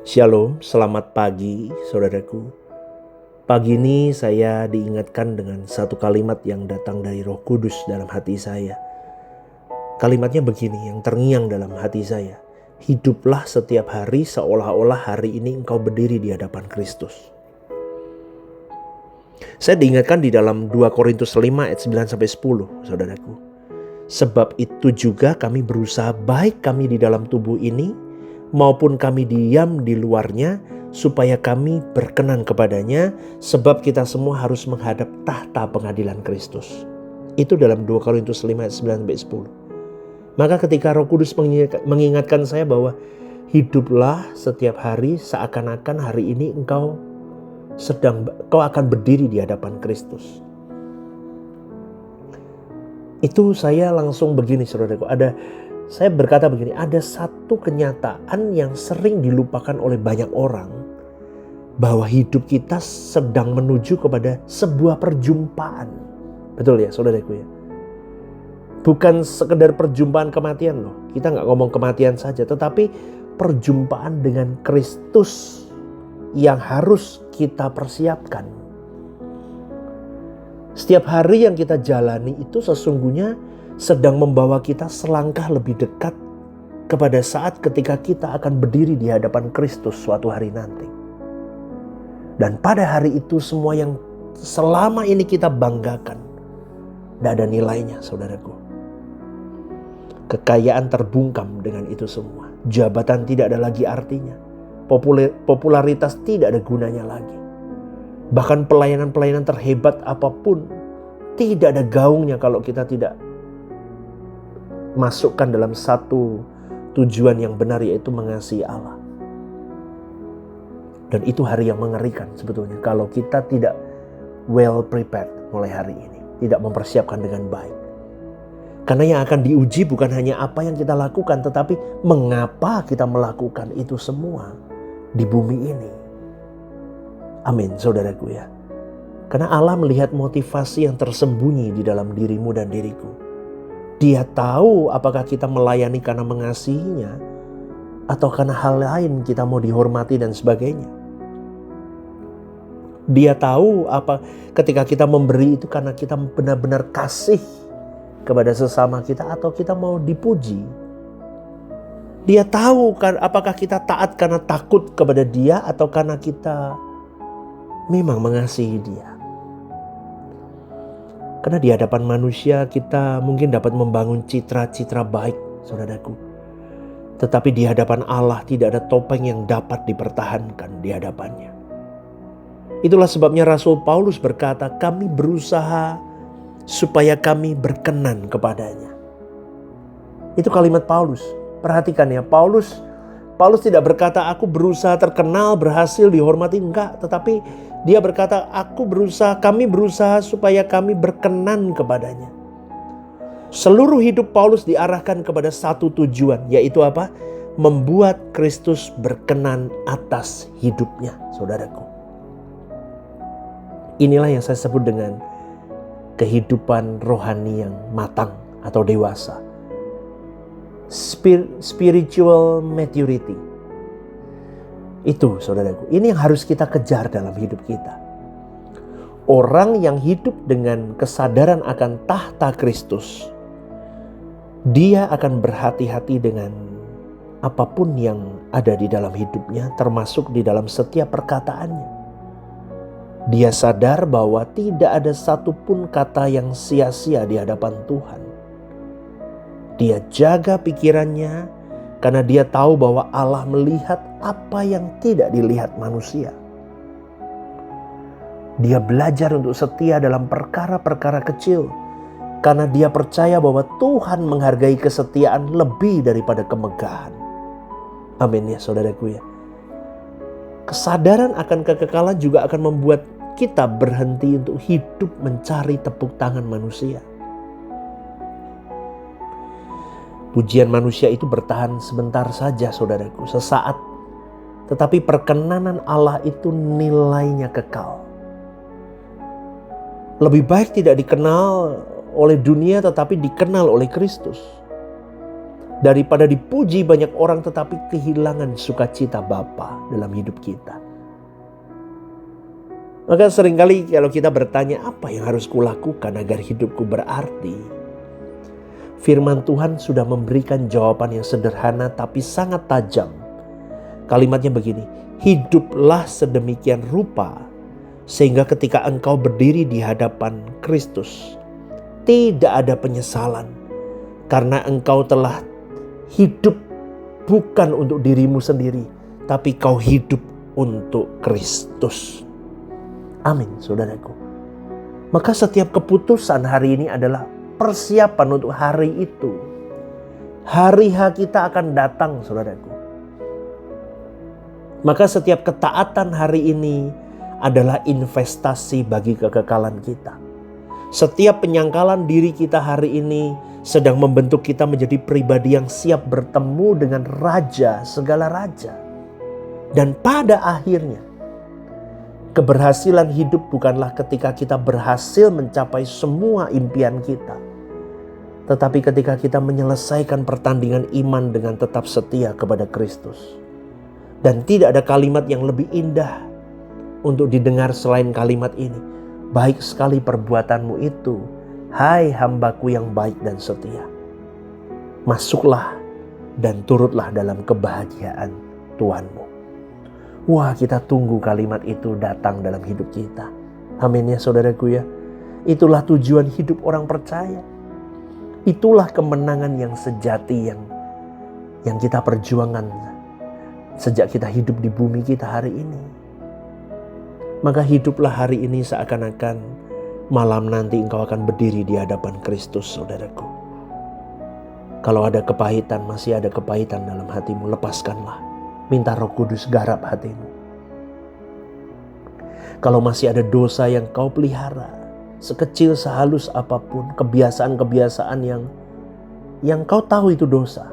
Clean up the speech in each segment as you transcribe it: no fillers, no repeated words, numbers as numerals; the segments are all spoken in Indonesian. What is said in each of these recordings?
Shalom, selamat pagi saudaraku. Pagi ini saya diingatkan dengan satu kalimat yang datang dari Roh Kudus dalam hati saya. Kalimatnya begini yang terngiang dalam hati saya. Hiduplah setiap hari seolah-olah hari ini engkau berdiri di hadapan Kristus. Saya diingatkan di dalam 2 Korintus 5 ayat 9-10 saudaraku. Sebab itu juga kami berusaha baik kami di dalam tubuh ini maupun kami diam di luarnya, supaya kami berkenan kepadanya, sebab kita semua harus menghadap tahta pengadilan Kristus. Itu dalam 2 Korintus 5 ayat 9-10. Maka ketika Roh Kudus mengingatkan saya bahwa hiduplah setiap hari seakan-akan hari ini engkau akan berdiri di hadapan Kristus. Itu saya langsung begini saudaraku, saya berkata begini, ada satu kenyataan yang sering dilupakan oleh banyak orang, bahwa hidup kita sedang menuju kepada sebuah perjumpaan. Betul ya saudaraku ya? Bukan sekedar perjumpaan kematian loh. Kita gak ngomong kematian saja, tetapi perjumpaan dengan Kristus yang harus kita persiapkan. Setiap hari yang kita jalani itu sesungguhnya sedang membawa kita selangkah lebih dekat kepada saat ketika kita akan berdiri di hadapan Kristus suatu hari nanti. Dan pada hari itu semua yang selama ini kita banggakan, tidak ada nilainya saudaraku. Kekayaan terbungkam dengan itu semua. Jabatan tidak ada lagi artinya. Popularitas tidak ada gunanya lagi. Bahkan pelayanan-pelayanan terhebat apapun tidak ada gaungnya kalau kita tidak masukkan dalam satu tujuan yang benar, yaitu mengasihi Allah. Dan itu hari yang mengerikan sebetulnya kalau kita tidak well prepared mulai hari ini, tidak mempersiapkan dengan baik. Karena yang akan diuji bukan hanya apa yang kita lakukan, tetapi mengapa kita melakukan itu semua di bumi ini. Amin saudaraku ya. Karena Allah melihat motivasi yang tersembunyi di dalam dirimu dan diriku. Dia tahu apakah kita melayani karena mengasihinya atau karena hal lain, kita mau dihormati dan sebagainya. Dia tahu apa ketika kita memberi itu karena kita benar-benar kasih kepada sesama kita atau kita mau dipuji. Dia tahu kan apakah kita taat karena takut kepada Dia atau karena kita memang mengasihi Dia. Karena di hadapan manusia kita mungkin dapat membangun citra-citra baik saudaraku. Tetapi di hadapan Allah tidak ada topeng yang dapat dipertahankan di hadapannya. Itulah sebabnya Rasul Paulus berkata, kami berusaha supaya kami berkenan kepadanya. Itu kalimat Paulus. Perhatikan ya, Paulus tidak berkata aku berusaha terkenal, berhasil, dihormati, enggak. Tetapi dia berkata kami berusaha supaya kami berkenan kepadanya. Seluruh hidup Paulus diarahkan kepada satu tujuan, yaitu apa? Membuat Kristus berkenan atas hidupnya, saudaraku. Inilah yang saya sebut dengan kehidupan rohani yang matang atau dewasa. Spiritual maturity. Itu saudaraku, ini yang harus kita kejar dalam hidup kita. Orang yang hidup dengan kesadaran akan tahta Kristus, dia akan berhati-hati dengan apapun yang ada di dalam hidupnya, termasuk di dalam setiap perkataannya. Dia sadar bahwa tidak ada satupun kata yang sia-sia di hadapan Tuhan. Dia jaga pikirannya karena dia tahu bahwa Allah melihat apa yang tidak dilihat manusia. Dia belajar untuk setia dalam perkara-perkara kecil karena dia percaya bahwa Tuhan menghargai kesetiaan lebih daripada kemegahan. Amin ya saudaraku ya. Kesadaran akan kekekalan juga akan membuat kita berhenti untuk hidup mencari tepuk tangan manusia. Pujian manusia itu bertahan sebentar saja saudaraku, sesaat. Tetapi perkenanan Allah itu nilainya kekal. Lebih baik tidak dikenal oleh dunia tetapi dikenal oleh Kristus. Daripada dipuji banyak orang tetapi kehilangan sukacita Bapa dalam hidup kita. Maka seringkali kalau kita bertanya, apa yang harus kulakukan agar hidupku berarti? Firman Tuhan sudah memberikan jawaban yang sederhana tapi sangat tajam. Kalimatnya begini, hiduplah sedemikian rupa sehingga ketika engkau berdiri di hadapan Kristus, tidak ada penyesalan karena engkau telah hidup bukan untuk dirimu sendiri, tapi kau hidup untuk Kristus. Amin, saudaraku. Maka setiap keputusan hari ini adalah persiapan untuk hari itu. Hari H kita akan datang, saudaraku. Maka setiap ketaatan hari ini adalah investasi bagi kekekalan kita. Setiap penyangkalan diri kita hari ini sedang membentuk kita menjadi pribadi yang siap bertemu dengan Raja segala raja. Dan pada akhirnya, keberhasilan hidup bukanlah ketika kita berhasil mencapai semua impian kita, tetapi ketika kita menyelesaikan pertandingan iman dengan tetap setia kepada Kristus. Dan tidak ada kalimat yang lebih indah untuk didengar selain kalimat ini. Baik sekali perbuatanmu itu, hai hambaku yang baik dan setia. Masuklah dan turutlah dalam kebahagiaan Tuhanmu. Wah, kita tunggu kalimat itu datang dalam hidup kita. Amin ya saudaraku ya. Itulah tujuan hidup orang percaya. Itulah kemenangan yang sejati yang kita perjuangkan sejak kita hidup di bumi kita hari ini. Maka hiduplah hari ini seakan-akan malam nanti engkau akan berdiri di hadapan Kristus, saudaraku. Kalau ada kepahitan, masih ada kepahitan dalam hatimu, lepaskanlah. Minta Roh Kudus garap hatimu. Kalau masih ada dosa yang kau pelihara, sekecil sehalus apapun, kebiasaan-kebiasaan yang kau tahu itu dosa,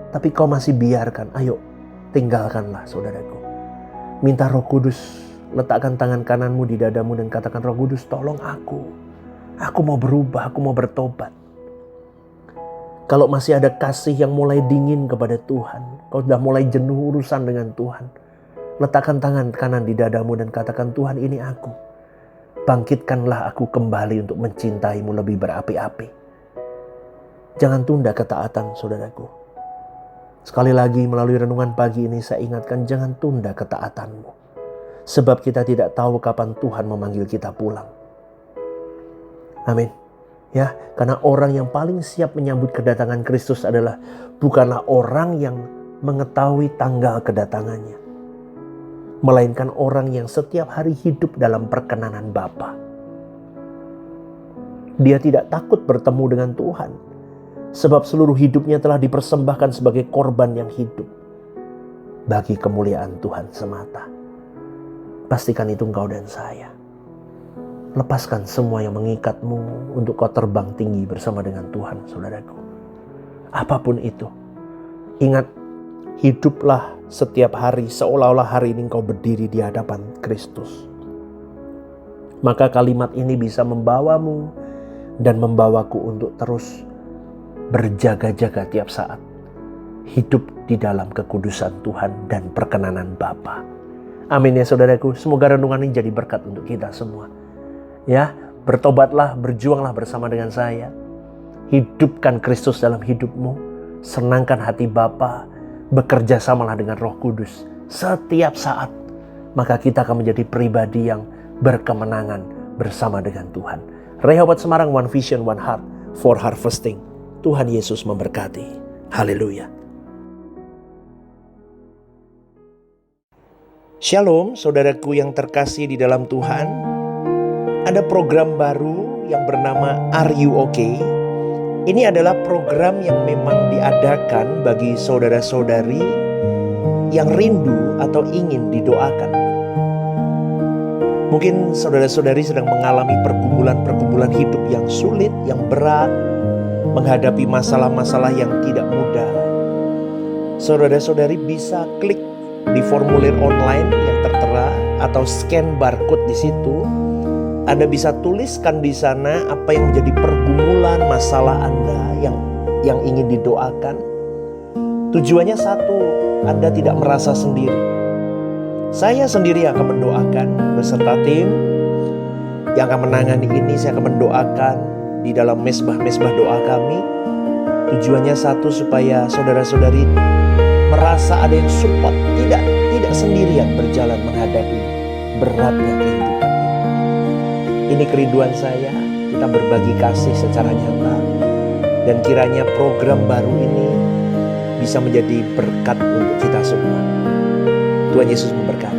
tapi kau masih biarkan, ayo tinggalkanlah, saudaraku. Minta Roh Kudus, letakkan tangan kananmu di dadamu dan katakan, Roh Kudus tolong aku. Aku mau berubah, aku mau bertobat. Kalau masih ada kasih yang mulai dingin kepada Tuhan, kau sudah mulai jenuh urusan dengan Tuhan, letakkan tangan kanan di dadamu dan katakan, Tuhan ini aku. Bangkitkanlah aku kembali untuk mencintaimu lebih berapi-api. Jangan tunda ketaatan, saudaraku. Sekali lagi melalui renungan pagi ini saya ingatkan, jangan tunda ketaatanmu. Sebab kita tidak tahu kapan Tuhan memanggil kita pulang. Amin. Ya, karena orang yang paling siap menyambut kedatangan Kristus adalah bukanlah orang yang mengetahui tanggal kedatangannya, melainkan orang yang setiap hari hidup dalam perkenanan Bapa. Dia tidak takut bertemu dengan Tuhan, sebab seluruh hidupnya telah dipersembahkan sebagai korban yang hidup bagi kemuliaan Tuhan semata. Pastikan itu engkau dan saya. Lepaskan semua yang mengikatmu untuk kau terbang tinggi bersama dengan Tuhan, saudaraku. Apapun itu, ingat, hiduplah setiap hari seolah-olah hari ini engkau berdiri di hadapan Kristus. Maka kalimat ini bisa membawamu dan membawaku untuk terus berjaga-jaga tiap saat. Hidup di dalam kekudusan Tuhan dan perkenanan Bapa. Amin ya saudaraku. Semoga renungan ini jadi berkat untuk kita semua. Ya, bertobatlah, berjuanglah bersama dengan saya. Hidupkan Kristus dalam hidupmu. Senangkan hati Bapa. Bekerja samalah dengan Roh Kudus setiap saat. Maka kita akan menjadi pribadi yang berkemenangan bersama dengan Tuhan. Rehoboth Semarang, One Vision, One Heart for Harvesting. Tuhan Yesus memberkati. Haleluya. Shalom saudaraku yang terkasih di dalam Tuhan. Ada program baru yang bernama Are You Okay? Ini adalah program yang memang diadakan bagi saudara-saudari yang rindu atau ingin didoakan. Mungkin saudara-saudari sedang mengalami pergumulan-pergumulan hidup yang sulit, yang berat, menghadapi masalah-masalah yang tidak mudah. Saudara-saudari bisa klik di formulir online yang tertera atau scan barcode di situ. Anda bisa tuliskan di sana apa yang menjadi pergumulan masalah Anda yang ingin didoakan. Tujuannya satu, Anda tidak merasa sendiri. Saya sendiri yang akan mendoakan beserta tim yang akan menangani ini. Saya akan mendoakan di dalam mesbah-mesbah doa kami. Tujuannya satu, supaya saudara-saudari merasa ada yang support, tidak sendirian berjalan menghadapi beratnya kehidupan ini. Ini kerinduan saya, kita berbagi kasih secara nyata, dan kiranya program baru ini bisa menjadi berkat untuk kita semua. Tuhan Yesus memberkati.